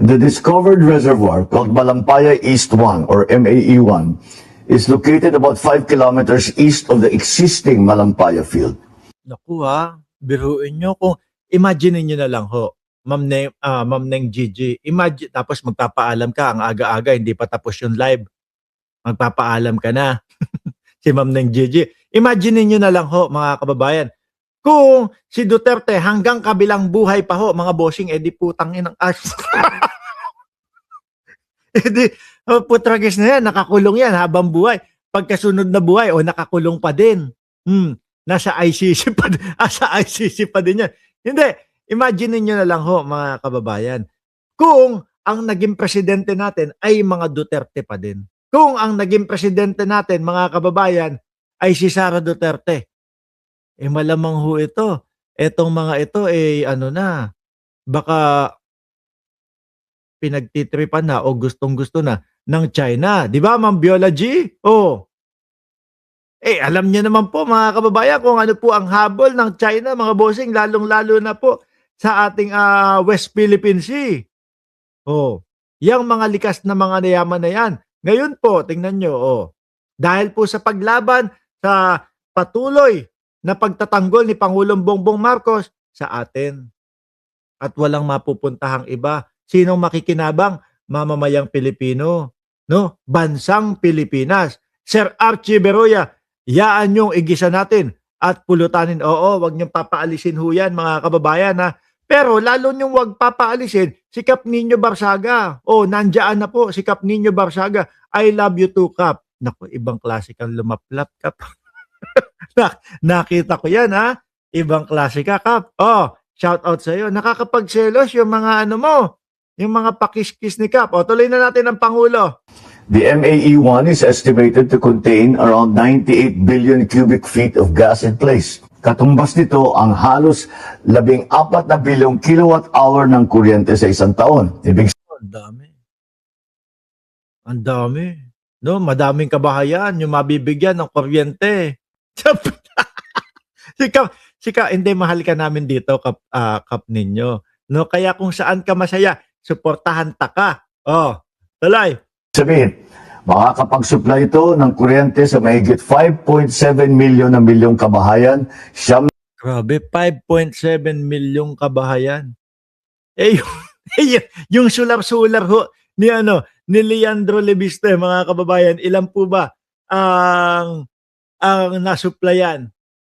The discovered reservoir, called Malampaya East 1 or MAE-1, is located about 5 kilometers east of the existing Malampaya field. Naku biruin nyo kung imagine niyo na lang ho, Ma'am Neng Gigi, imagine tapos magpapaalam ka ang aga-aga hindi pa tapos yung live. Magpapaalam ka na. Si Ma'am Neng Gigi. Imagine niyo na lang ho mga kababayan. Kung si Duterte hanggang kabilang buhay pa ho mga bossing edi putang inang edi putragis na yan, nakakulong yan habang buhay. Pagkasunod na buhay o nakakulong pa din. Nasa ICC pa, sa ICC pa din yan. Hindi, imagine niyo na lang ho mga kababayan. Kung ang naging presidente natin ay mga Duterte pa din. Kung ang naging presidente natin mga kababayan ay si Sara Duterte. Malamang ho ito. Etong mga ito baka pinagtitripan na o gustong-gusto na ng China. Di ba, Ma'am Viola G? Oh. Alam niyo naman po mga kababayan kung ano po ang habol ng China, mga bossing, lalong-lalo na po sa ating West Philippine Sea. Yang mga likas na mga nayaman na yan. Ngayon po, tingnan nyo, dahil po sa paglaban sa patuloy na pagtatanggol ni Pangulong Bongbong Marcos sa atin. At walang mapupuntahang iba. Sinong makikinabang? Mamamayang Pilipino. No? Bansang Pilipinas. Sir Archie Beroya, yaan yung igisa natin at pulutanin. Oo, wag niyong papaalisin ho yan mga kababayan ha. Pero lalo niyong wag papaalisin si Kap Nino Barsaga. Nandiyan na po si Kap Nino Barsaga. I love you too, Kap. Naku, ibang klase kang lumaplap, Kap. Nakita ko yan ha. Ibang klase ka, Kap. Shout out sa iyo. Nakakapagselos yung mga yung mga pakiskis ni Kap. Tuloy na natin ang Pangulo. The MAE-1 is estimated to contain around 98 billion cubic feet of gas in place. Katumbas nito ang halos 14 na bilyong kilowatt-hour ng kuryente sa isang taon. Ang dami. Ang dami. No, madaming kabahayan yung mabibigyan ng kuryente. Hindi mahal ka namin dito, Kap ninyo. No, kaya kung saan ka masaya, suportahan ta ka. Tuloy. Sabihin, makakapag-supply ito ng kuryente sa mahigit 5.7 milyong kabahayan. Grabe, 5.7 milyong kabahayan. Yung sular-sular ho ni Leandro Lebiste, mga kababayan, ilan po ba ang nasupplyan